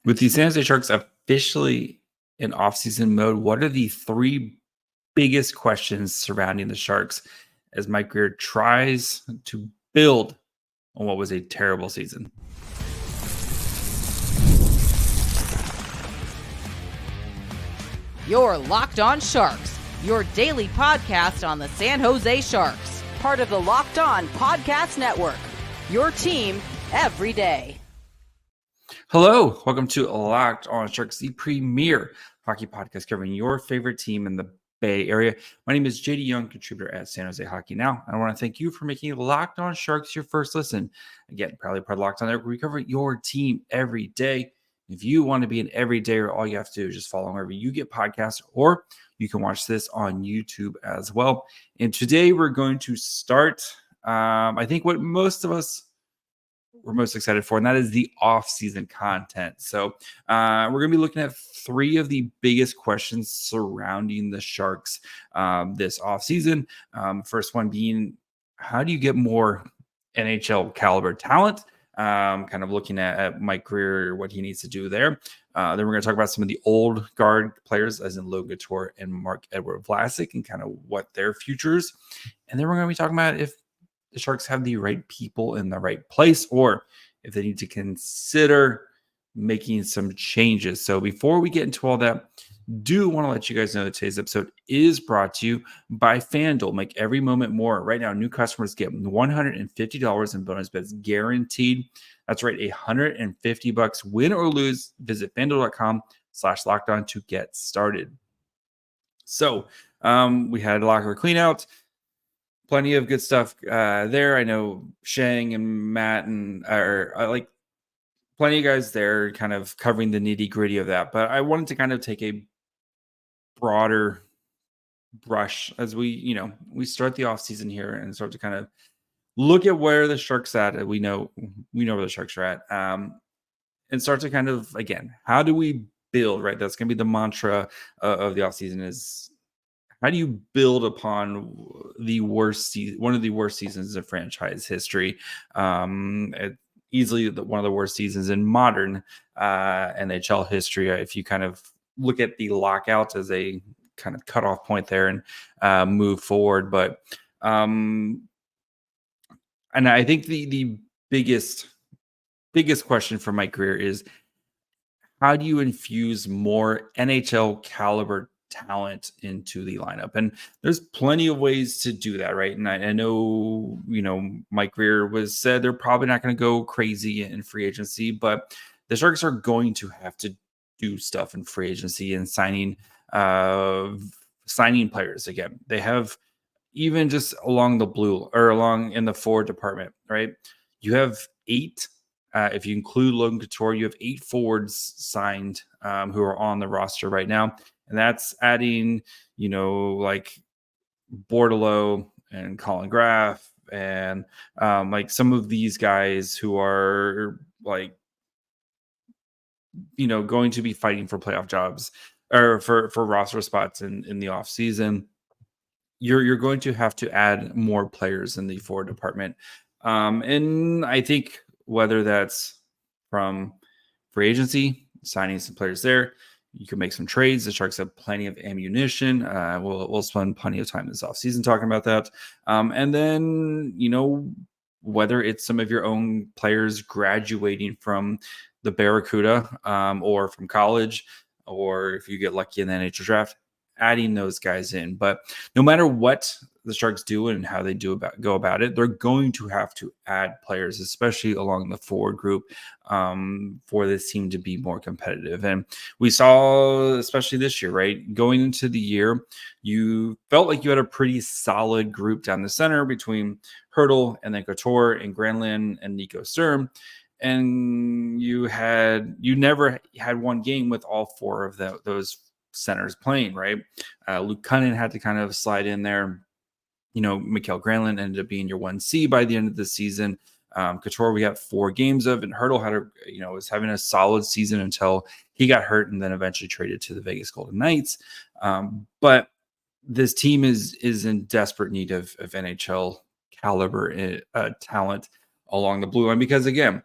With the San Jose Sharks officially in offseason mode, what are the three biggest questions surrounding the Sharks as Mike Grier tries to build on what was a terrible season? You're Locked On Sharks, your daily podcast on the San Jose Sharks, part of the Locked On Podcast Network, your team every day. Hello, welcome to Locked On Sharks, the premier hockey podcast covering your favorite team in the Bay Area. My name is JD Young, contributor at San Jose Hockey Now. I want to thank you for making Locked On Sharks your first listen. Again, proudly part of Locked On Network, we cover your team every day. If you want to be an everydayer, all you have to do is just follow wherever you get podcasts, or you can watch this on YouTube as well. And today we're going to start, I think what most of us we're most excited for, and that is the off-season content. So we're going to be looking at three of the biggest questions surrounding the Sharks this off-season. First one being, how do you get more NHL caliber talent? Kind of looking at Mike Grier, what he needs to do there. Then we're going to talk about some of the old guard players, as in Logan Couture and Marc-Edouard Vlasic, and kind of what their futures. And then we're going to be talking about if the Sharks have the right people in the right place, or if they need to consider making some changes. So before we get into all that, do want to let you guys know that today's episode is brought to you by FanDuel. Make every moment more. Right now, new customers get $150 in bonus bets guaranteed. That's right, $150. Win or lose, visit FanDuel.com/lockedon to get started. So we had a locker clean out. Plenty of good stuff there. I know Shang and Matt and are like plenty of guys there kind of covering the nitty gritty of that. But I wanted to kind of take a broader brush as we start the offseason here and start to kind of look at where the Sharks at. We know where the Sharks are at. And start to kind of, again, how do we build, right? That's going to be the mantra of the offseason is, how do you build upon one of the worst seasons in franchise history? Easily one of the worst seasons in modern NHL history. If you kind of look at the lockout as a kind of cutoff point there and move forward. But and I think the biggest question for Mike Grier is, how do you infuse more NHL caliber talent into the lineup? And there's plenty of ways to do that, right? And I know, Mike Grier said they're probably not going to go crazy in free agency, but the Sharks are going to have to do stuff in free agency and signing players again. They have, even just along in the forward department, right? You have 8. If you include Logan Couture, you have 8 forwards signed who are on the roster right now. And that's adding, like Bordelot and Colin Graff and like some of these guys who are like, going to be fighting for playoff jobs or for roster spots in the off season. You're going to have to add more players in the forward department. And I think whether that's from free agency, signing some players there, you can make some trades. The Sharks have plenty of ammunition. We'll spend plenty of time this offseason talking about that. And then, whether it's some of your own players graduating from the Barracuda or from college, or if you get lucky in the NHL draft, adding those guys in. But no matter what the Sharks do and how they go about it, they're going to have to add players, especially along the forward group, for this team to be more competitive. And we saw, especially this year, right? Going into the year, you felt like you had a pretty solid group down the center between Hertl and then Couture and Granlund and Nico Sturm. And you never had one game with all 4 of those centers playing, right? Luke Cunningham had to kind of slide in there. Mikael Granlund ended up being your 1C by the end of the season. Couture, we got 4 games of, and Hertl was having a solid season until he got hurt and then eventually traded to the Vegas Golden Knights. But this team is in desperate need of NHL caliber talent along the blue line, because again,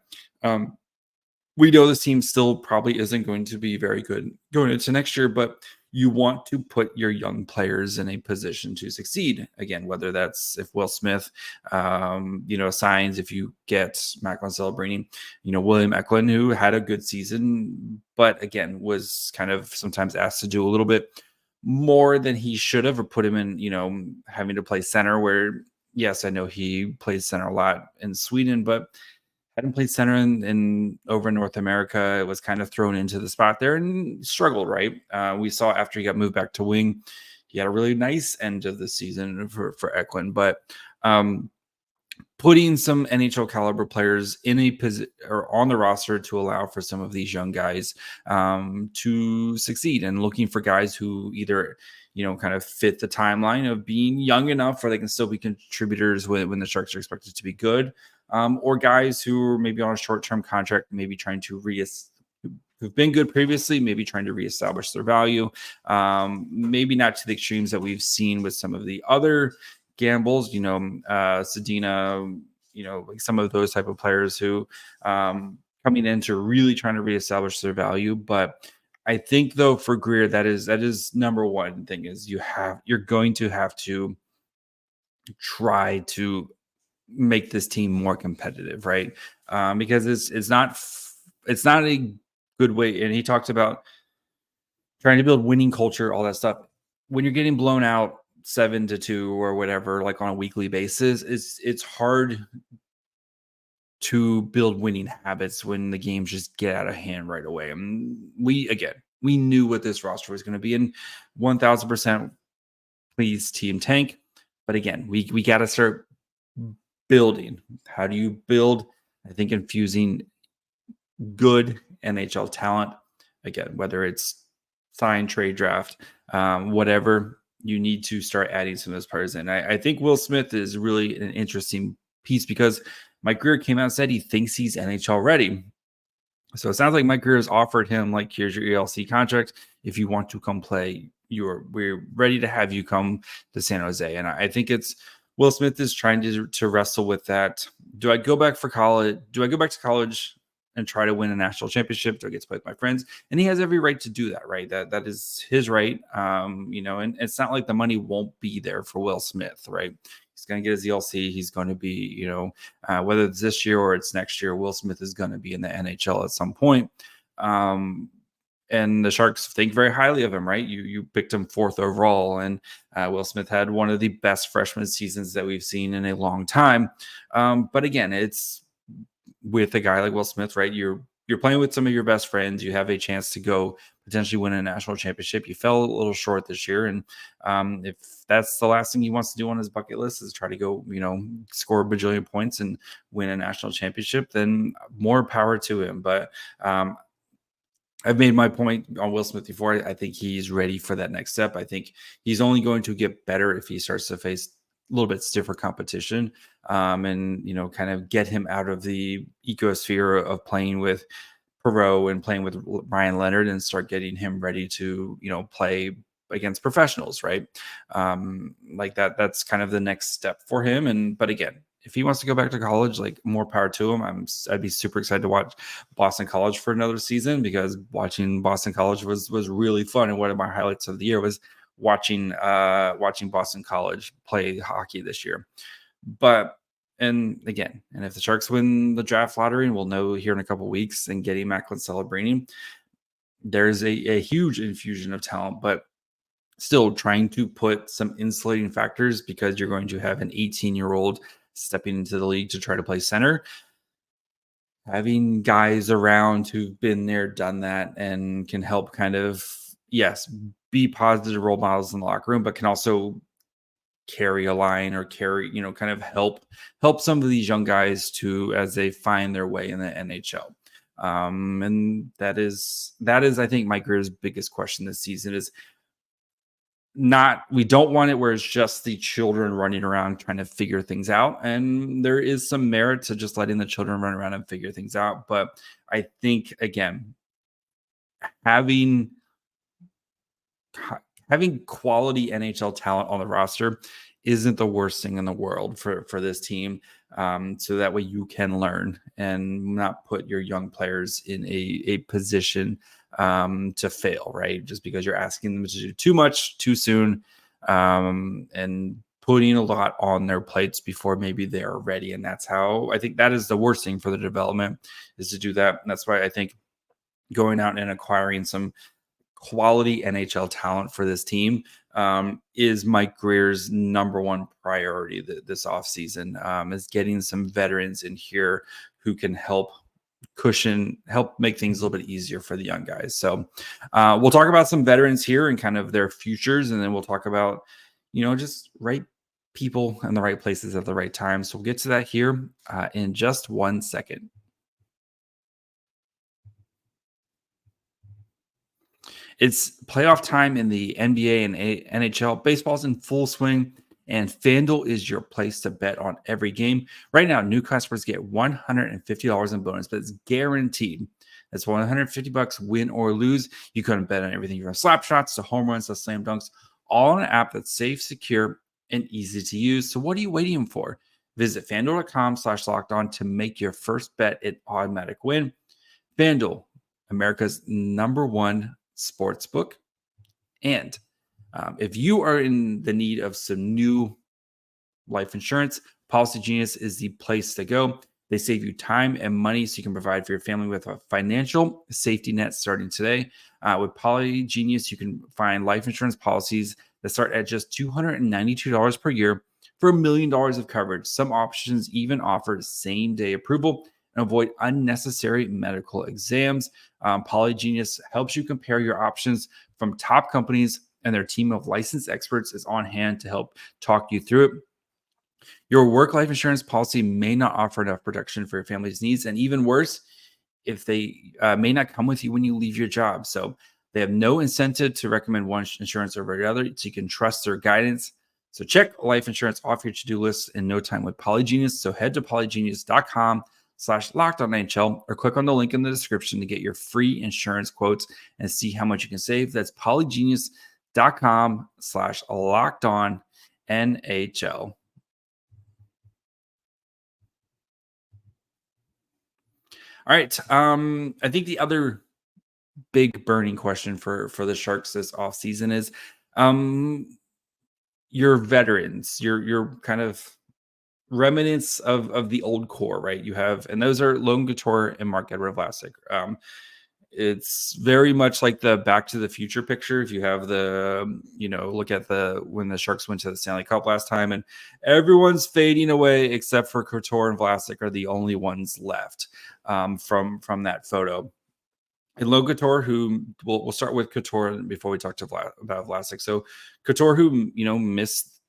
we know this team still probably isn't going to be very good going into next year, but you want to put your young players in a position to succeed. Again, whether that's if Will Smith, signs, if you get Macklin Celebrini, William Eklund, who had a good season, but again, was kind of sometimes asked to do a little bit more than he should have, or put him in, having to play center where, yes, I know he plays center a lot in Sweden, but hadn't played center in over in North America. It was kind of thrown into the spot there and struggled, right? We saw after he got moved back to wing, he had a really nice end of the season for Eklund, but putting some NHL caliber players in a position or on the roster to allow for some of these young guys to succeed, and looking for guys who either kind of fit the timeline of being young enough where they can still be contributors when the Sharks are expected to be good, or guys who are maybe on a short-term contract, maybe trying to who've been good previously, maybe trying to reestablish their value, maybe not to the extremes that we've seen with some of the other gambles, Sedina, like some of those type of players who coming in to really trying to reestablish their value. But I think though for Grier, that is number one thing is you're going to have to try to make this team more competitive, right? Because it's not a good way. And he talked about trying to build winning culture, all that stuff. When you're getting blown out 7-2 or whatever, like on a weekly basis, it's hard to build winning habits when the games just get out of hand right away. And we knew what this roster was going to be, and 1000% please team tank. But again, we got to start building. How do you build? I think infusing good NHL talent, again, whether it's sign, trade, draft, whatever, you need to start adding some of those players in. I think Will Smith is really an interesting piece because Mike Grier came out and said he thinks he's NHL ready. So it sounds like Mike Grier has offered him, like, here's your ELC contract. If you want to come play, we're ready to have you come to San Jose. And I think it's Will Smith is trying to wrestle with that. Do I go back for college? Do I go back to college and try to win a national championship? Do I get to play with my friends? And he has every right to do that, right? That is his right. And it's not like the money won't be there for Will Smith, right? He's going to get his ELC. He's going to be, whether it's this year or it's next year, Will Smith is going to be in the NHL at some point. And the Sharks think very highly of him, right? You picked him 4th overall, and Will Smith had one of the best freshman seasons that we've seen in a long time. But again, it's with a guy like Will Smith, right? You're playing with some of your best friends. You have a chance to go potentially win a national championship. You fell a little short this year, and if that's the last thing he wants to do on his bucket list is try to go, score a bajillion points and win a national championship, then more power to him. But I've made my point on Will Smith before. I think he's ready for that next step. I think he's only going to get better if he starts to face a little bit stiffer competition, and kind of get him out of the ecosphere of playing with Perot and playing with Ryan Leonard, and start getting him ready to play against professionals, right? Like that's kind of the next step for him. But again, if he wants to go back to college, like, more power to him. I'd be super excited to watch Boston College for another season, because watching Boston College was really fun. And one of my highlights of the year was watching Boston College play hockey this year. And if the Sharks win the draft lottery, and we'll know here in a couple of weeks, and getting Macklin Celebrini, there's a huge infusion of talent, but still trying to put some insulating factors, because you're going to have an 18-year-old stepping into the league to try to play center. Having guys around who've been there, done that, and can help kind of, yes, be positive role models in the locker room, but can also carry a line or carry, kind of help some of these young guys as they find their way in the NHL. And that is, I think, Mike Grier's biggest question this season is we don't want it where it's just the children running around trying to figure things out. And there is some merit to just letting the children run around and figure things out. But I think, again, having quality NHL talent on the roster isn't the worst thing in the world for this team. So that way you can learn and not put your young players in a position to fail, right? Just because you're asking them to do too much too soon, and putting a lot on their plates before maybe they are ready. And that's how I think that is the worst thing for the development, is to do that. And that's why I think going out and acquiring some quality NHL talent for this team is Mike Grier's number one priority this offseason, is getting some veterans in here who can help make things a little bit easier for the young guys. So we'll talk about some veterans here and kind of their futures, and then we'll talk about, just right people in the right places at the right time. So we'll get to that here in just 1 second. It's playoff time in the NBA and NHL. Baseball's in full swing, and FanDuel is your place to bet on every game. Right now, new customers get $150 in bonus, but it's guaranteed. That's $150 win or lose. You can bet on everything from slap shots to home runs to slam dunks, all in an app that's safe, secure, and easy to use. So what are you waiting for? Visit FanDuel.com/lockedon to make your first bet an automatic win. FanDuel, America's #1 sportsbook. And if you are in the need of some new life insurance, Policy Genius is the place to go. They save you time and money so you can provide for your family with a financial safety net starting today. With Policy Genius, you can find life insurance policies that start at just $292 per year for $1 million of coverage. Some options even offer same-day approval and avoid unnecessary medical exams. Polygenius helps you compare your options from top companies, and their team of licensed experts is on hand to help talk you through it. Your work life insurance policy may not offer enough protection for your family's needs, and even worse, if they may not come with you when you leave your job. So they have no incentive to recommend one insurance over the other, so you can trust their guidance. So check life insurance off your to-do list in no time with Polygenius. So head to polygenius.com/lockedonnhl or click on the link in the description to get your free insurance quotes and see how much you can save. That's polygenius.com/lockedonnhl. All right. I think the other big burning question for the Sharks this offseason is your veterans, your kind of remnants of the old core, right? You have, and those are Logan Couture and Marc-Edouard Vlasic. It's very much like the Back to the Future picture. If you have the, look at when the Sharks went to the Stanley Cup last time, and everyone's fading away except for Couture and Vlasic are the only ones left from that photo. And Logan Couture, who we'll start with Couture before we talk about Vlasic. So Couture, who missed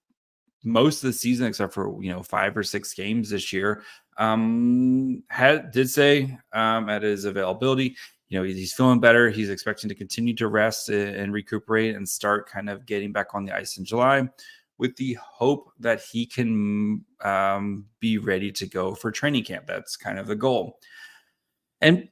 most of the season except for 5 or 6 games this year, did say at his availability, he's feeling better. He's expecting to continue to rest and recuperate and start kind of getting back on the ice in July, with the hope that he can be ready to go for training camp. That's kind of the goal. And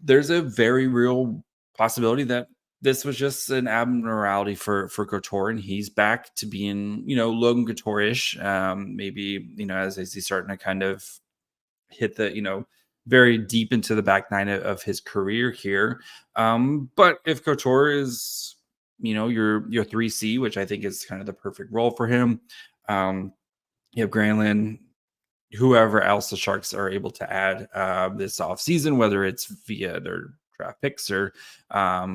there's a very real possibility that this was just an abnormality for Couture, and he's back to being, Logan Couture-ish. Maybe, as he's starting to kind of hit the, very deep into the back nine of his career here. But if Couture is, your 3C, which I think is kind of the perfect role for him, you have Granlund, whoever else the Sharks are able to add this offseason, whether it's via their draft picks or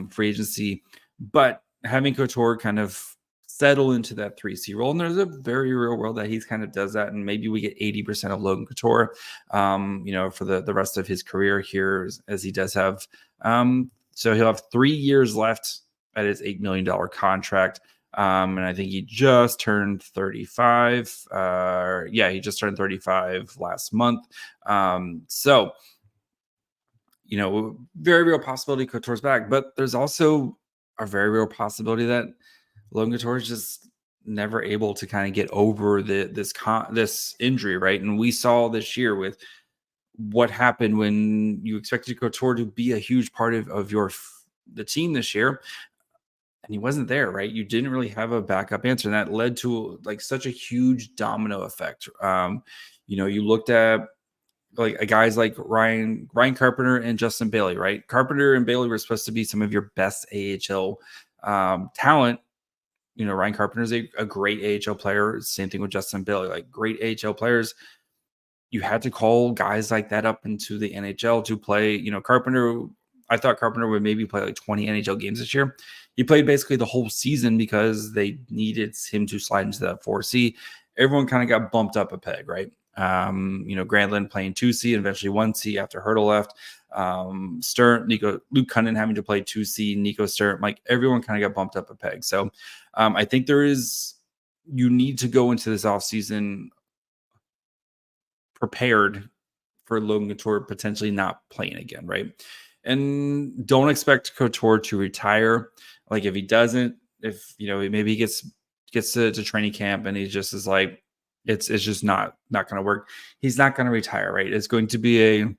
free agency, but having Couture kind of settle into that 3C role. And there's a very real world that he's kind of does that. And maybe we get 80% of Logan Couture, for the rest of his career here, as he does have. So he'll have 3 years left at his $8 million contract. And I think he just turned 35. He just turned 35 last month. So, very real possibility Couture's back, but there's also a very real possibility that Logan Couture is just never able to kind of get over this injury, right? And we saw this year with what happened when you expected Couture to be a huge part of the team this year. and he wasn't there, right? You didn't really have a backup answer, and that led to like such a huge domino effect. You looked at like guys like Ryan Carpenter and Justin Bailey, right? Carpenter and Bailey were supposed to be some of your best AHL talent. Ryan Carpenter is a great AHL player. Same thing with Justin Bailey, like great AHL players. You had to call guys like that up into the NHL to play. Carpenter, I thought Carpenter would maybe play like 20 NHL games this year. He played basically the whole season because they needed him to slide into that 4C. Everyone kind of got bumped up a peg, right? Granlund playing 2C and eventually 1C after Hurdle left. Stern, Luke Cunnin having to play 2C, Nico Stern, like everyone kind of got bumped up a peg. So I think you need to go into this offseason prepared for Logan Couture potentially not playing again, right? And don't expect Couture to retire. Like if he doesn't, maybe he gets to training camp and he just is like, it's just not going to work. He's not going to retire, right? It's going to be a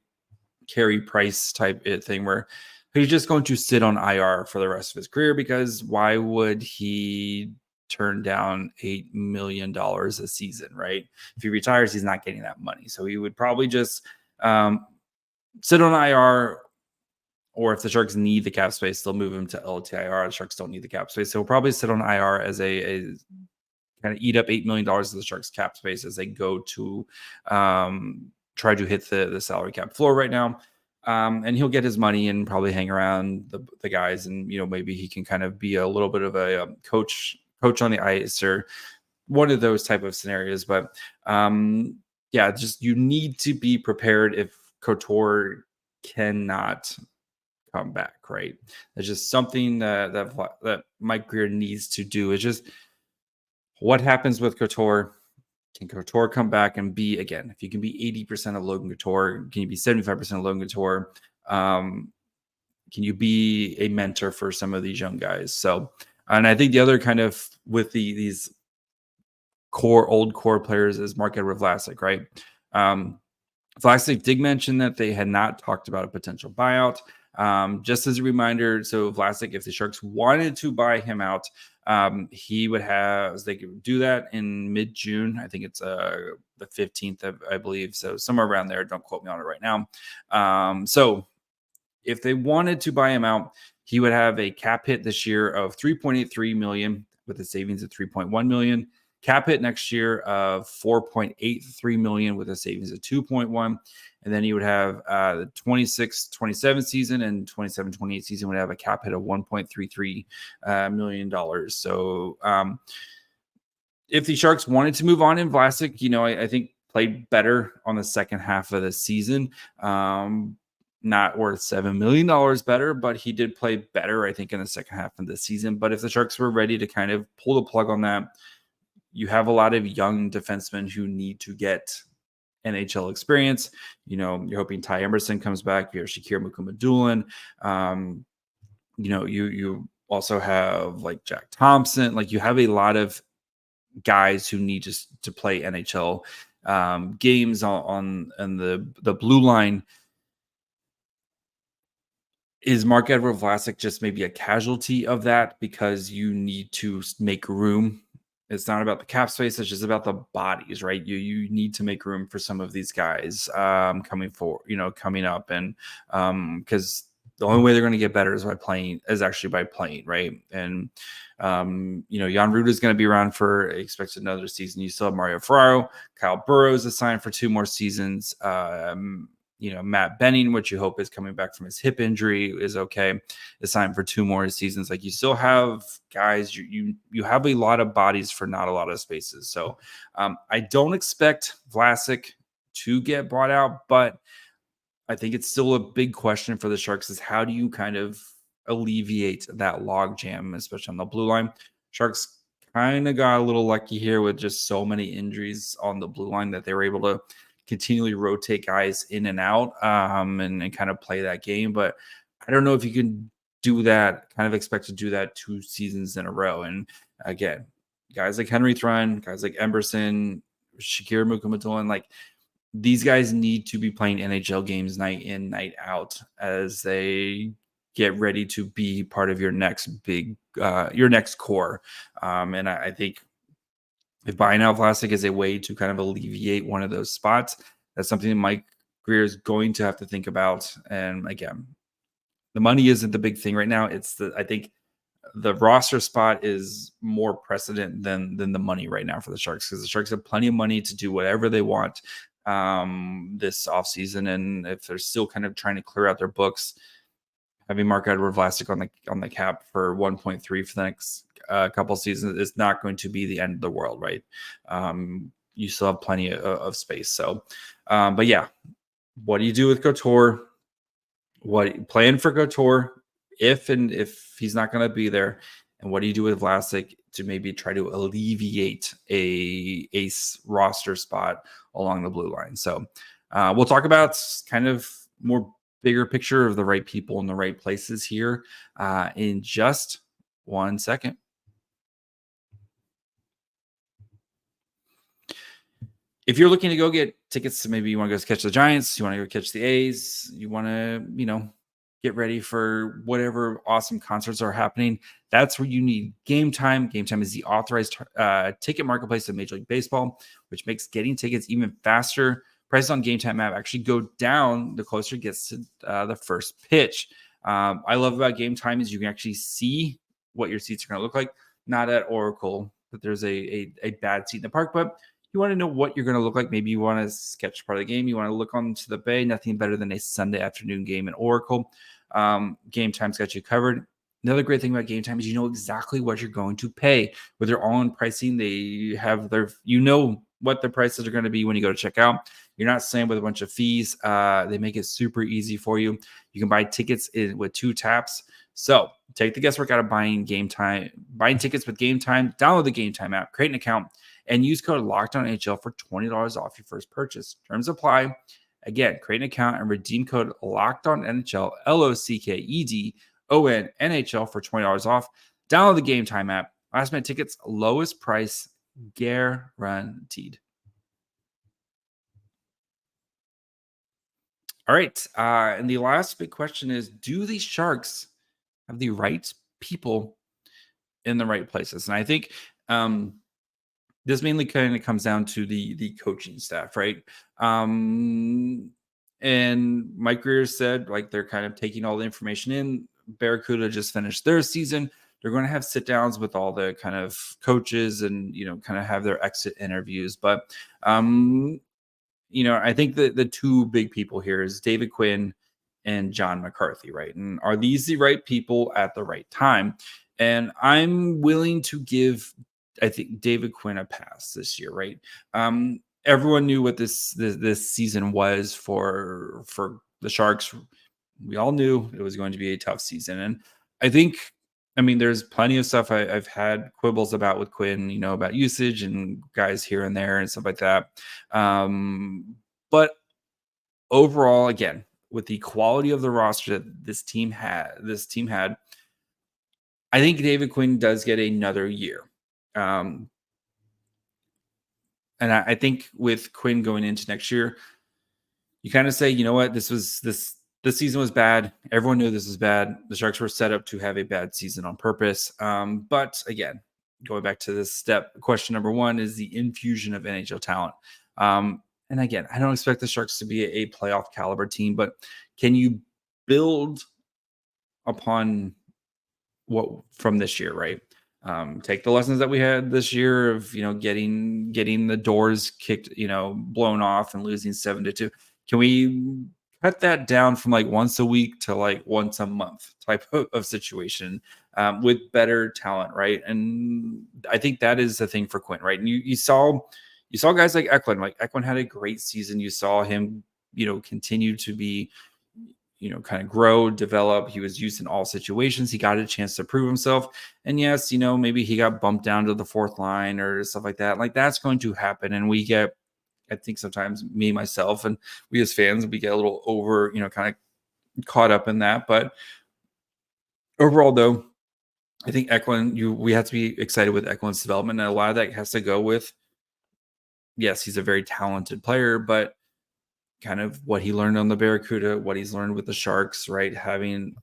Carey Price type thing where he's just going to sit on IR for the rest of his career, because why would he turn down $8 million a season, right? If he retires, he's not getting that money. So he would probably just sit on IR, or if the Sharks need the cap space, they'll move him to LTIR. The Sharks don't need the cap space. So he'll probably sit on IR as a kind of eat up $8 million of the Sharks cap space as they go to try to hit the salary cap floor right now. And he'll get his money and probably hang around the guys. And, maybe he can kind of be a little bit of a coach on the ice or one of those type of scenarios. But just you need to be prepared if Couture cannot come back, right? It's just something that Mike Grier needs to do. It's just what happens with Couture. Can Couture come back and be, again, if you can be 80% of Logan Couture, can you be 75% of Logan Couture? Can you be a mentor for some of these young guys? So, and I think the other kind of with these old core players is Marc-Edouard Vlasic, right? Vlasic did mention that they had not talked about a potential buyout. Just as a reminder, so Vlasic, if the Sharks wanted to buy him out, they could do that in mid-June. I think it's the 15th, I believe. So somewhere around there. Don't quote me on it right now. So if they wanted to buy him out, he would have a cap hit this year of $3.83 million with a savings of $3.1 million. Cap hit next year of $4.83 million with a savings of $2.1 million. And then he would have the 26-27 season and 27-28 season would have a cap hit of $1.33 million. So if the Sharks wanted to move on in Vlasic, I think played better on the second half of the season. Not worth $7 million better, but he did play better, I think, in the second half of the season. But if the Sharks were ready to kind of pull the plug on that, you have a lot of young defensemen who need to get NHL experience. You're hoping Ty Emerson comes back. You have Shakir Mukumadulin. You also have like Jack Thompson. Like you have a lot of guys who need to play NHL games on the blue line. Is Marc-Edouard Vlasic just maybe a casualty of that because you need to make room? It's not about the cap space. It's just about the bodies, right? You need to make room for some of these guys coming up. And because the only way they're going to get better is by playing, right? And, Jan Rutta is going to be around for expected another season. You still have Mario Ferraro. Kyle Burrows is signed for 2 more seasons. Matt Benning, which you hope is coming back from his hip injury, is okay, is signed for 2 more seasons. Like you still have guys, you have a lot of bodies for not a lot of spaces. So I don't expect Vlasic to get bought out, but I think it's still a big question for the Sharks is how do you kind of alleviate that log jam, especially on the blue line. Sharks kind of got a little lucky here with just so many injuries on the blue line that they were able to continually rotate guys in and out and kind of play that game. But I don't know if you can do that, kind of expect to do that 2 seasons in a row. And again, guys like Henry Thrun, guys like Emerson, Shakir Mukumadulin, like these guys need to be playing NHL games night in, night out as they get ready to be part of your next your next core. And I think if buying out Vlasic is a way to kind of alleviate one of those spots, that's something that Mike Grier is going to have to think about. And again, the money isn't the big thing right now. I think the roster spot is more precedent than the money right now for the Sharks, because the Sharks have plenty of money to do whatever they want this offseason. And if they're still kind of trying to clear out their books, having Marc-Edouard, Vlasic on the cap for 1.3 for the next couple of seasons is not going to be the end of the world, right? You still have plenty of space. So, but yeah, what do you do with Couture? What plan for Couture if he's not going to be there, and what do you do with Vlasic to maybe try to alleviate a ace roster spot along the blue line? So we'll talk about kind of more bigger picture of the right people in the right places here in just 1 second. If you're looking to go get tickets, maybe you want to go catch the Giants, you want to go catch the A's, you want to, get ready for whatever awesome concerts are happening, that's where you need Game Time. Game Time is the authorized ticket marketplace of Major League Baseball, which makes getting tickets even faster. Prices on Game Time app actually go down the closer it gets to the first pitch. I love about Game Time is you can actually see what your seats are going to look like. Not at Oracle, that there's a bad seat in the park, but you want to know what you're going to look like. Maybe you want to sketch part of the game. You want to look onto the bay. Nothing better than a Sunday afternoon game in Oracle. Game Time's got you covered. Another great thing about Game Time is you know exactly what you're going to pay. With their all-in pricing, they have what the prices are going to be when you go to check out. You're not slammed with a bunch of fees. They make it super easy for you. You can buy tickets with 2 taps. So take the guesswork out of buying tickets with Game Time. Download the Game Time app, create an account, and use code LOCKEDONNHL for $20 off your first purchase. Terms apply. Again, create an account and redeem code LOCKEDONNHL, LOCKEDONNHL for $20 off. Download the Game Time app. Last minute tickets, lowest price guaranteed. All right. And the last big question is, do the Sharks have the right people in the right places? And I think this mainly kind of comes down to the coaching staff, right? And Mike Grier said, they're kind of taking all the information in. Barracuda just finished their season. They're going to have sit downs with all the kind of coaches and, kind of have their exit interviews. But, I think the 2 big people here is David Quinn and John McCarthy, right? And are these the right people at the right time? And I'm willing to give, I think, David Quinn a pass this year, right? Everyone knew what this season was for the Sharks. We all knew it was going to be a tough season. And I think, there's plenty of stuff I've had quibbles about with Quinn, about usage and guys here and there and stuff like that. But overall, again, with the quality of the roster that this team had, I think David Quinn does get another year. And I think with Quinn going into next year, you kind of say, you know what, this season was bad. Everyone knew this was bad. The Sharks were set up to have a bad season on purpose. But again, going back to this step, question number 1 is the infusion of NHL talent. And again, I don't expect the Sharks to be a playoff caliber team, but can you build upon what from this year, right? Take the lessons that we had this year of, getting the doors kicked, blown off and losing 7-2. Can we cut that down from once a week to once a month type of situation with better talent, right? And I think that is the thing for Quinn, right? And you saw guys like Eklund. Eklund had a great season. You saw him, continue to be, kind of grow, develop. He was used in all situations. He got a chance to prove himself. And yes, maybe he got bumped down to the 4th line or stuff like that. That's going to happen. And we get, I think sometimes me, myself, and we as fans, we get a little over, kind of caught up in that. But overall, though, I think Eklund, we have to be excited with Eklund's development. And a lot of that has to go with, yes, he's a very talented player, but kind of what he learned on the Barracuda, what he's learned with the Sharks, right? Having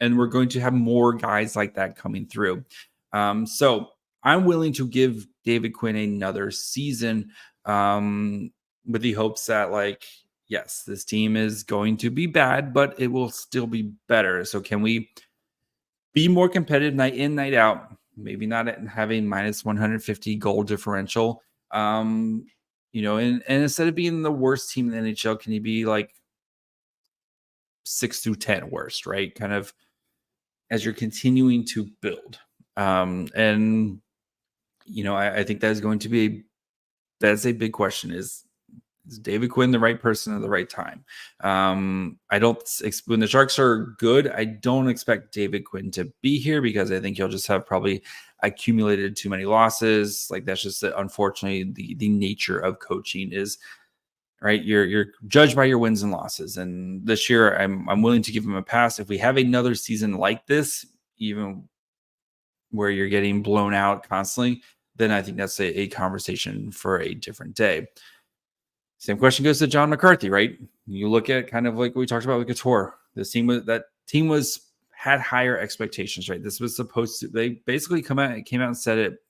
And we're going to have more guys like that coming through. So I'm willing to give David Quinn another season with the hopes that, like, yes, this team is going to be bad, but it will still be better. So can we be more competitive night in, night out? Maybe not having minus 150 goal differential. And instead of being the worst team in the NHL, can you be like 6 through 10 worst, right? Kind of as you're continuing to build. I think that is going to be that's a big question. Is David Quinn the right person at the right time? I don't when the Sharks are good, I don't expect David Quinn to be here because I think he'll just have probably accumulated too many losses. Like that's just unfortunately the nature of coaching is, right? You're judged by your wins and losses. And this year I'm willing to give him a pass. If we have another season like this, even where you're getting blown out constantly, then I think that's a conversation for a different day. Same question goes to John McCarthy, right? You look at kind of like we talked about with Couture. That team had higher expectations, right? This was supposed to, they basically came out and said it.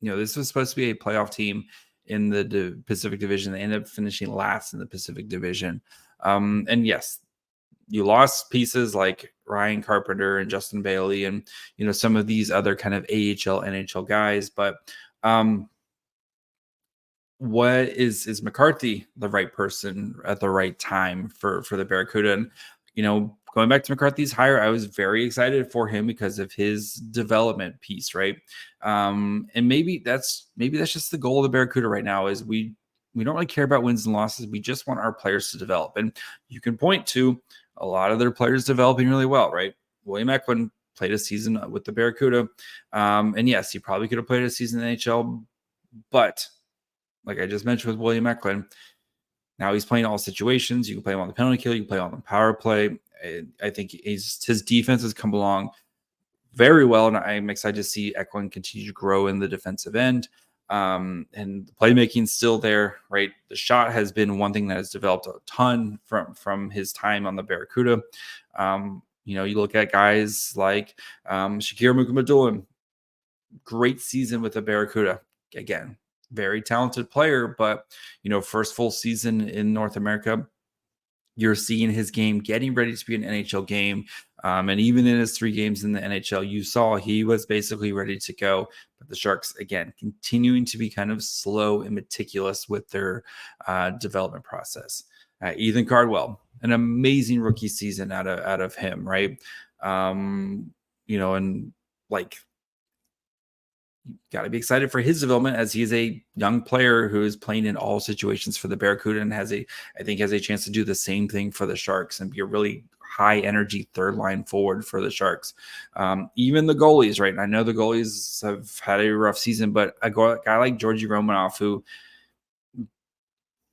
This was supposed to be a playoff team in the Pacific Division. They ended up finishing last in the Pacific Division. And yes, you lost pieces like Ryan Carpenter and Justin Bailey and, some of these other kind of AHL, NHL guys. But what is McCarthy the right person at the right time for the Barracuda? And, going back to McCarthy's hire, I was very excited for him because of his development piece, right? And maybe that's just the goal of the Barracuda right now is we don't really care about wins and losses. We just want our players to develop. And you can point to a lot of their players developing really well, right? William Eklund played a season with the Barracuda. And yes, he probably could have played a season in the NHL, but like I just mentioned with William Eklund, now he's playing all situations. You can play him on the penalty kill. You can play on the power play. I think his defense has come along very well, and I'm excited to see Eklund continue to grow in the defensive end. And the playmaking's still there, right? The shot has been one thing that has developed a ton from his time on the Barracuda. You look at guys like Shakir Mukhamadullin, great season with the Barracuda. Again, very talented player, but first full season in North America, you're seeing his game getting ready to be an NHL game. And even in his 3 games in the NHL, you saw he was basically ready to go. But the Sharks, again, continuing to be kind of slow and meticulous with their development process. Ethan Cardwell, an amazing rookie season out of him, right? And like, got to be excited for his development as he's a young player who is playing in all situations for the Barracuda and has a chance to do the same thing for the Sharks and be a really high energy third line forward for the Sharks. Even the goalies, right? And I know the goalies have had a rough season, but a guy like Georgi Romanov, who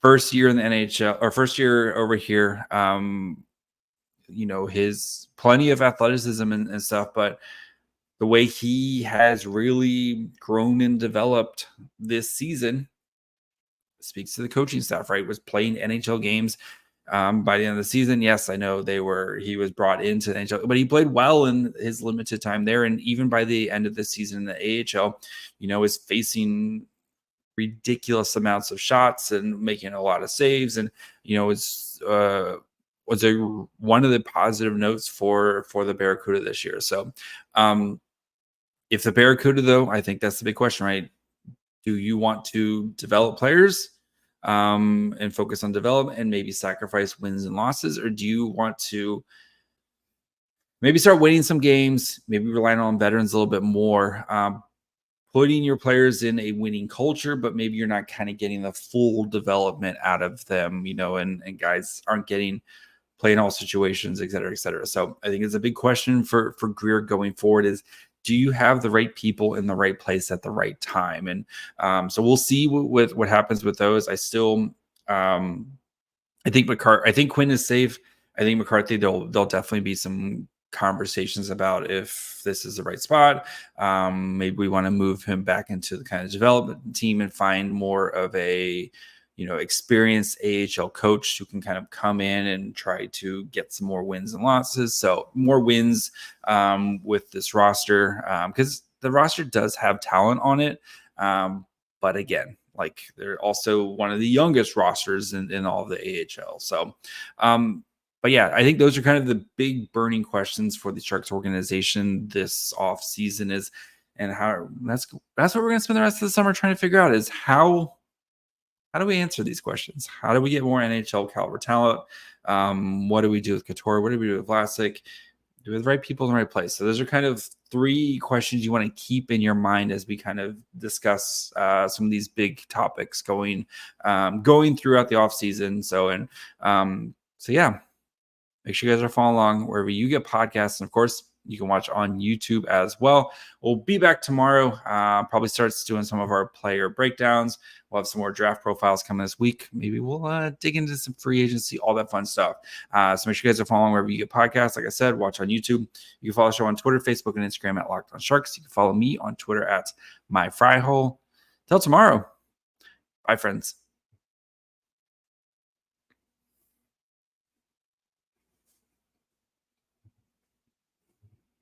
first year in the NHL or first year over here, his plenty of athleticism and stuff, but the way he has really grown and developed this season speaks to the coaching staff, right? Was playing NHL games by the end of the season. Yes, I know he was brought into the NHL, but he played well in his limited time there. And even by the end of the season in the AHL, is facing ridiculous amounts of shots and making a lot of saves. And, was one of the positive notes for the Barracuda this year. So, if the Barracuda, though, I think that's the big question, right? Do you want to develop players and focus on development and maybe sacrifice wins and losses? Or do you want to maybe start winning some games, maybe relying on veterans a little bit more, putting your players in a winning culture, but maybe you're not kind of getting the full development out of them, and guys aren't getting play in all situations, et cetera, et cetera. So I think it's a big question for Grier going forward is, do you have the right people in the right place at the right time? And so we'll see what happens with those. I still, I think Quinn is safe. I think McCarthy, there'll definitely be some conversations about if this is the right spot. Maybe we want to move him back into the kind of development team and find more of a, experienced AHL coach who can kind of come in and try to get some more wins and losses. So more wins with this roster, because the roster does have talent on it. But again, like they're also one of the youngest rosters in all of the AHL. So, but yeah, I think those are kind of the big burning questions for the Sharks organization this off season and how that's what we're going to spend the rest of the summer trying to figure out is how do we answer these questions? How do we get more NHL caliber talent? What do we do with Couture? What do we do with Vlasic? Do we have the right people in the right place? So those are kind of 3 questions you want to keep in your mind as we kind of discuss some of these big topics going throughout the offseason. So yeah, make sure you guys are following along wherever you get podcasts. And of course, you can watch on YouTube as well. We'll be back tomorrow. Probably starts doing some of our player breakdowns. We'll have some more draft profiles coming this week. Maybe we'll dig into some free agency, all that fun stuff. So make sure you guys are following wherever you get podcasts. Like I said, watch on YouTube. You can follow the show on Twitter, Facebook, and Instagram at Locked On Sharks. You can follow me on Twitter at MyFryHole. Till tomorrow. Bye, friends.